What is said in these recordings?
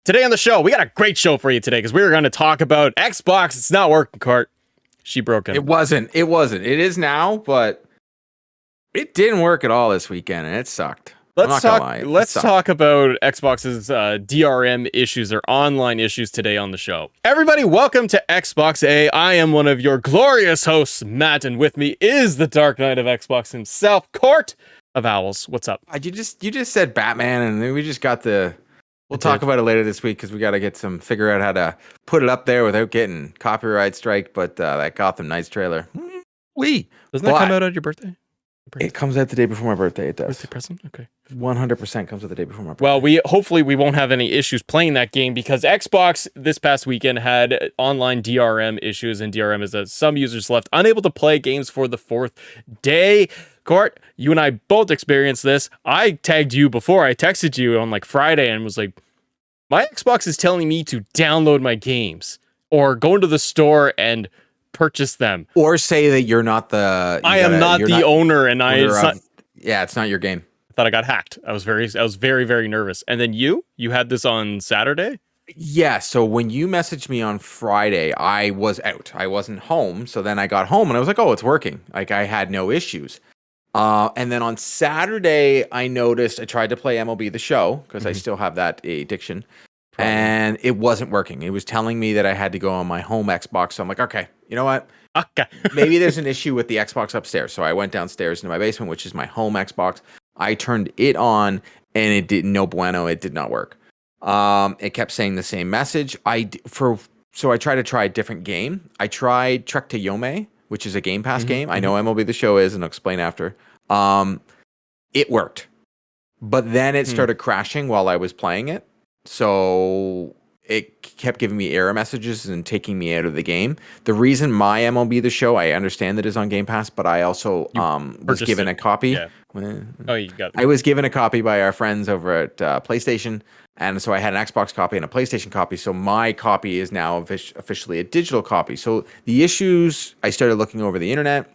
Today on the show, we got a great show for you today because we're going to talk about Xbox. It's not working, Court. She broke it. It wasn't. It is now, but it didn't work at all this weekend, and it sucked. Let's talk about Xbox's DRM issues, their online issues today on the show. Everybody, welcome to Xbox A. I am one of your glorious hosts, Matt, and with me is the Dark Knight of Xbox himself, Court of Owls. What's up? You just said Batman, and then we just got the. We'll talk about it later this week because we got to figure out how to put it up there without getting copyright strike. But that Gotham Knights trailer, doesn't that come out on your birthday? It comes out the day before my birthday. It does. Birthday present? Okay. 100% comes out the day before my birthday. Well, hopefully we won't have any issues playing that game because Xbox this past weekend had online DRM issues, and DRM is that some users left unable to play games for the fourth day. Court, you and I both experienced this. I tagged you before. I texted you on like Friday and was like, my Xbox is telling me to download my games or go into the store and purchase them, or say that you're not the. I am not the owner, and it's not your game. I thought I got hacked. I was very, very nervous. And then you had this on Saturday. Yeah. So when you messaged me on Friday, I was out. I wasn't home. So then I got home and I was like, oh, it's working. Like I had no issues. And then on Saturday, I noticed I tried to play MLB The Show because I still have that addiction. Probably. And it wasn't working. It was telling me that I had to go on my home Xbox. So I'm like, okay, you know what? Okay. Maybe there's an issue with the Xbox upstairs. So I went downstairs into my basement, which is my home Xbox. I turned it on and it did no bueno. It did not work. It kept saying the same message. So I tried to try a different game. I tried Trek to Yome, which is a Game Pass game. I know MLB The Show is, and I'll explain after. It worked. But then it started crashing while I was playing it. So it kept giving me error messages and taking me out of the game. The reason my MLB The Show, I understand that is on Game Pass, but I also was given a copy. Yeah. Oh, you got it. I was given a copy by our friends over at PlayStation, and so I had an Xbox copy and a PlayStation copy. So my copy is now officially a digital copy. So the issues, I started looking over the internet,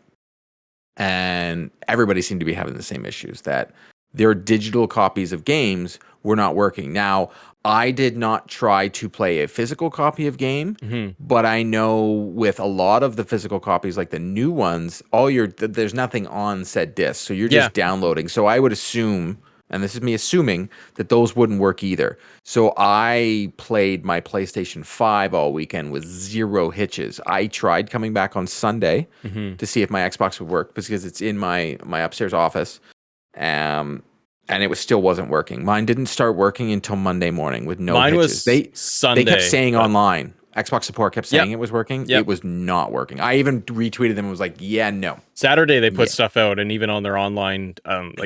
and everybody seemed to be having the same issues, that their digital copies of games were not working. Now, I did not try to play a physical copy of game, but I know with a lot of the physical copies, like the new ones, there's nothing on said disc, so you're just downloading. So I would assume, and this is me assuming, that those wouldn't work either. So I played my PlayStation 5 all weekend with zero hitches. I tried coming back on Sunday to see if my Xbox would work because it's in my upstairs office. And it still wasn't working. Mine didn't start working until Monday morning with no hitches. Sunday. They kept saying online. Xbox support kept saying it was working. It was not working. I even retweeted them and was like, yeah, no. Saturday they put stuff out, and even on their online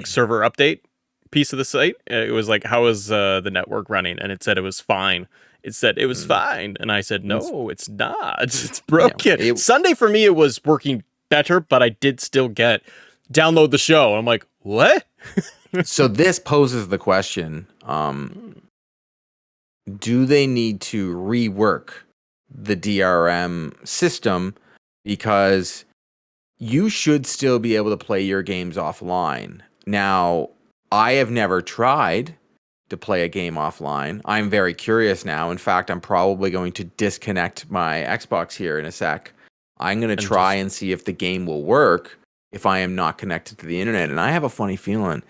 server update piece of the site, it was like, how is the network running? And it said it was fine. It said it was fine. And I said, no, it's not. It's broken. Sunday for me, it was working better, but I did still get download the show. I'm like, what? So this poses the question, do they need to rework the DRM system? Because you should still be able to play your games offline. Now, I have never tried to play a game offline. I'm very curious now. In fact, I'm probably going to disconnect my Xbox here in a sec. I'm going to try and see if the game will work if I am not connected to the internet. And I have a funny feeling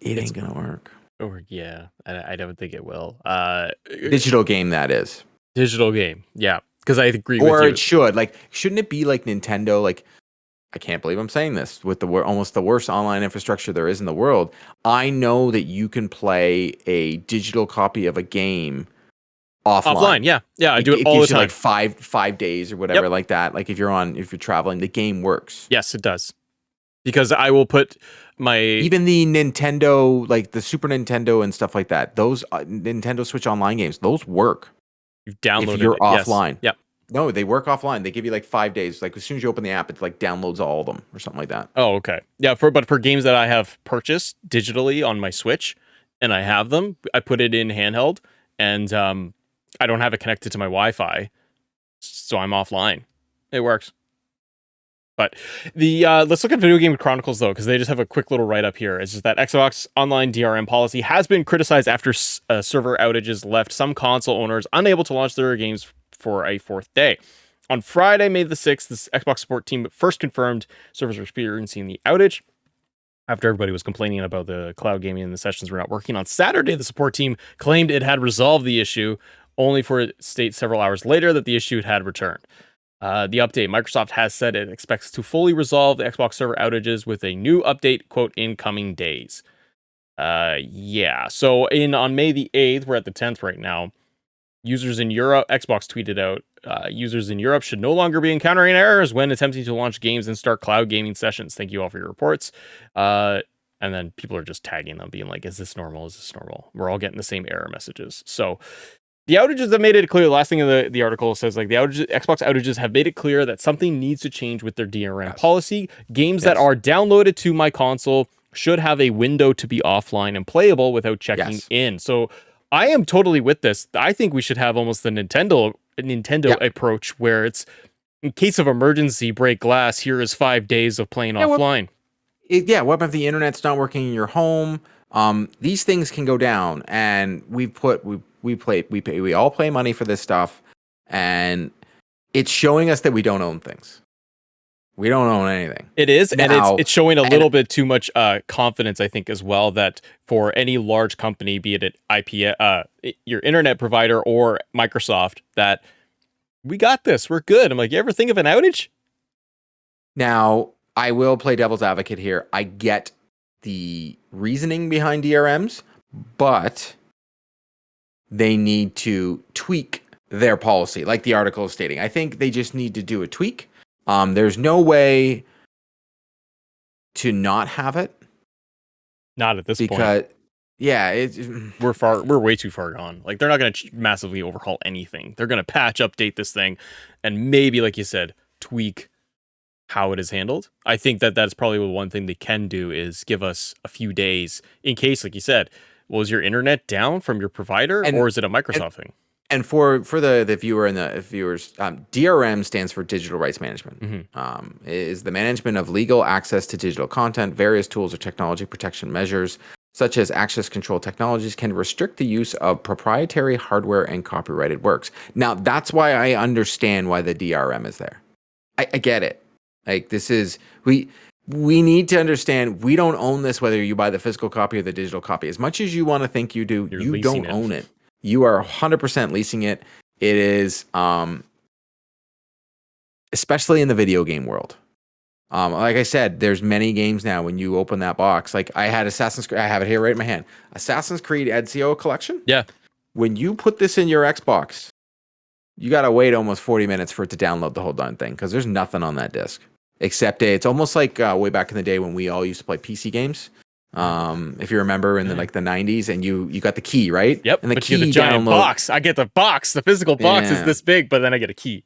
it ain't gonna work. Or I don't think it will. Digital game, that is. Digital game, yeah. Because I agree with you. Or it should. Like, shouldn't it be like Nintendo? Like, I can't believe I'm saying this, with almost the worst online infrastructure there is in the world. I know that you can play a digital copy of a game offline. Yeah. I do it all the time. Like five days or whatever, like that. Like if you're traveling, the game works. Yes, it does. Because I will put even the Nintendo, like the Super Nintendo and stuff like that, those Nintendo Switch Online games, those work. You've downloaded if you're offline. Yep. No, they work offline. They give you like 5 days. Like as soon as you open the app, it like downloads all of them or something like that. Oh, okay. Yeah, but for games that I have purchased digitally on my Switch, and I have them, I put it in handheld, and I don't have it connected to my Wi-Fi, so I'm offline. It works. But the let's look at Video Game Chronicles though, because they just have a quick little write up here. It's just that Xbox Online DRM policy has been criticized after server outages left some console owners unable to launch their games for a fourth day. On Friday, May the 6th, the Xbox support team first confirmed servers were experiencing the outage after everybody was complaining about the cloud gaming and the sessions were not working. On Saturday, the support team claimed it had resolved the issue, only for it to state several hours later that the issue had returned. The update, Microsoft has said it expects to fully resolve the Xbox server outages with a new update, quote, in coming days. Yeah. So on May the 8th, we're at the 10th right now. Users in Europe, Xbox tweeted out, users in Europe should no longer be encountering errors when attempting to launch games and start cloud gaming sessions. Thank you all for your reports. And then people are just tagging them, being like, is this normal? Is this normal? We're all getting the same error messages. So the outages have made it clear. The last thing in the article says, like, the Xbox outages have made it clear that something needs to change with their DRM policy. Games that are downloaded to my console should have a window to be offline and playable without checking in. So I am totally with this. I think we should have almost the Nintendo approach where it's, in case of emergency, break glass, here is 5 days of playing offline. What if the internet's not working in your home? These things can go down, and we all pay money for this stuff, and it's showing us that we don't own things. We don't own anything. It is, and it's showing a little bit too much confidence, I think, as well, that for any large company, be it an your internet provider or Microsoft, that we got this, we're good. I'm like, you ever think of an outage? Now, I will play devil's advocate here. I get the reasoning behind DRMs, but they need to tweak their policy, like the article is stating. I think they just need to do a tweak. There's no way to not have it. Not at this point. Yeah, we're way too far gone. Like, they're not going to massively overhaul anything. They're going to patch, update this thing, and maybe, like you said, tweak how it is handled. I think that's probably one thing they can do, is give us a few days in case, like you said, was your internet down from your provider, or is it a Microsoft thing? And for the viewer and the viewers, DRM stands for Digital Rights Management. Mm-hmm. It is the management of legal access to digital content. Various tools or technology protection measures, such as access control technologies, can restrict the use of proprietary hardware and copyrighted works. Now, that's why I understand why the DRM is there. I get it. Like, this is, we need to understand, we don't own this, whether you buy the physical copy or the digital copy. As much as you want to think you do, you don't own it. You are 100% leasing it. It is, especially in the video game world. Like I said, there's many games now when you open that box. Like, I had Assassin's Creed, I have it here right in my hand. Assassin's Creed Ezio Collection. Yeah. When you put this in your Xbox, you got to wait almost 40 minutes for it to download the whole darn thing, because there's nothing on that disc. Except it's almost like way back in the day when we all used to play PC games. If you remember in the 90s, and you got the key, right? Yep. And the key, the giant box. I get the box. The physical box is this big, but then I get a key.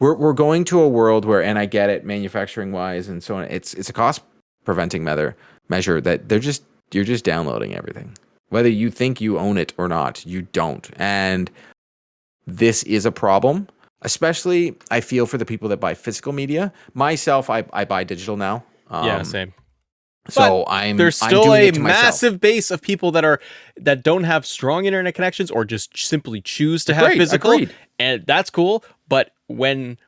We're going to a world where, and I get it, manufacturing wise and so on. It's a cost preventing measure that you're just downloading everything, whether you think you own it or not. You don't, and this is a problem. Especially, I feel for the people that buy physical media. Myself, I buy digital now. Yeah, same. So there's still a massive base of people that don't have strong internet connections, or just simply choose to have physical. Agreed. And that's cool. But when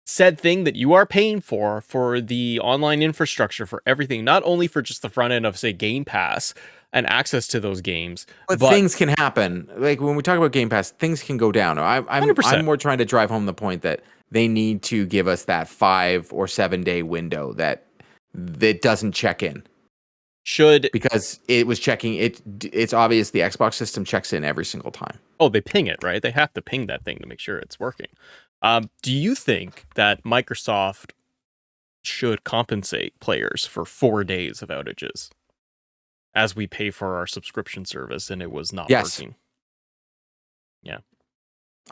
said thing that you are paying for the online infrastructure, for everything, not only for just the front end of, say, Game Pass and access to those games, but things can happen. Like, when we talk about Game Pass, things can go down. I'm more trying to drive home the point that they need to give us that 5 or 7 day window that doesn't check in. Because it was checking it. It's obvious the Xbox system checks in every single time. Oh, they ping it, right? They have to ping that thing to make sure it's working. Do you think that Microsoft should compensate players for 4 days of outages, as we pay for our subscription service and it was not working? Yeah.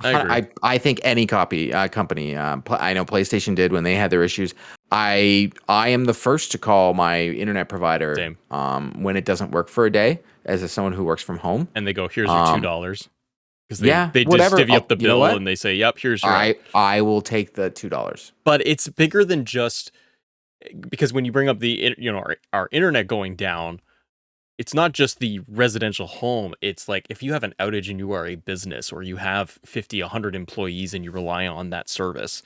I think any company, I know PlayStation did when they had their issues. I am the first to call my internet provider when it doesn't work for a day, as someone who works from home. And they go, here's your $2. Because they whatever. just divvy up the bill and they say, yep, here's your... I will take the $2. But it's bigger than just because when you bring up our internet going down, it's not just the residential home. It's like if you have an outage and you are a business, or you have 50, 100 employees and you rely on that service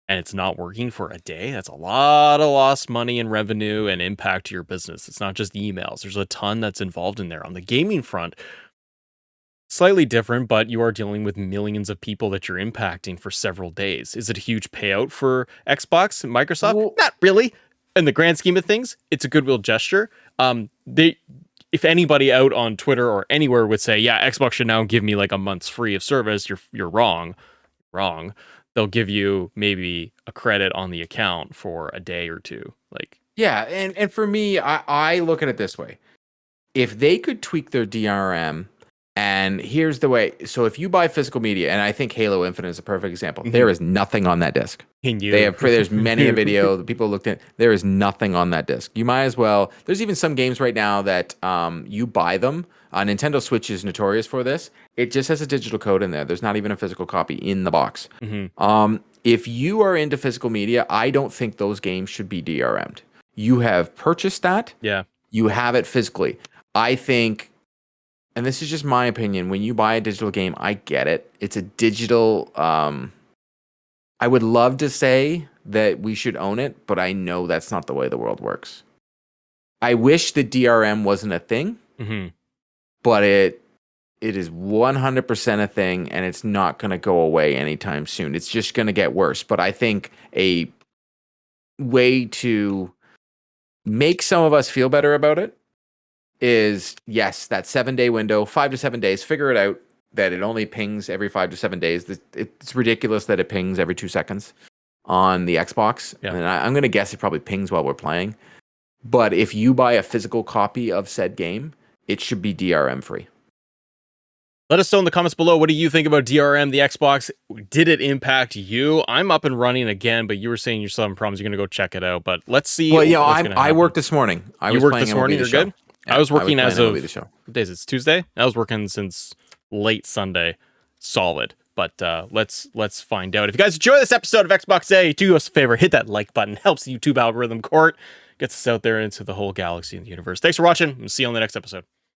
and it's not working for a day, that's a lot of lost money and revenue and impact to your business. It's not just emails. There's a ton that's involved in there. On the gaming front, slightly different, but you are dealing with millions of people that you're impacting for several days. Is it a huge payout for Xbox and Microsoft? Well, Not really. In the grand scheme of things, it's a goodwill gesture. If anybody out on Twitter or anywhere would say, yeah, Xbox should now give me like a month's free of service, you're wrong. Wrong. They'll give you maybe a credit on the account for a day or two. Like, yeah, and for me, I look at it this way. If they could tweak their DRM, and here's the way. So if you buy physical media, and I think Halo Infinite is a perfect example, there is nothing on that disc. There's many a video that people looked at. There is nothing on that disc. You might as well. There's even some games right now that you buy them. Nintendo Switch is notorious for this. It just has a digital code in there. There's not even a physical copy in the box. If you are into physical media, I don't think those games should be DRM'd. You have purchased that. Yeah. You have it physically. I think, and this is just my opinion, when you buy a digital game, I get it. It's a digital. I would love to say that we should own it, but I know that's not the way the world works. I wish the DRM wasn't a thing, but it is 100% a thing, and it's not going to go away anytime soon. It's just going to get worse. But I think a way to make some of us feel better about it is, yes, that 7-day window, 5 to 7 days, figure it out that it only pings every 5 to 7 days. It's ridiculous that it pings every 2 seconds on the Xbox. Yeah. And I'm going to guess it probably pings while we're playing. But if you buy a physical copy of said game, it should be DRM free. Let us know in the comments below. What do you think about DRM, the Xbox? Did it impact you? I'm up and running again, but you were saying you're still having problems. You're going to go check it out. But let's see. Well, yeah, I worked this morning. You worked this morning? You're good? Yeah, I was working as of... What days? It's Tuesday? I was working since late Sunday. Solid. But let's find out. If you guys enjoy this episode of Xbox Day, do us a favor. Hit that like button. Helps the YouTube algorithm. Court gets us out there into the whole galaxy and the universe. Thanks for watching. We'll see you on the next episode.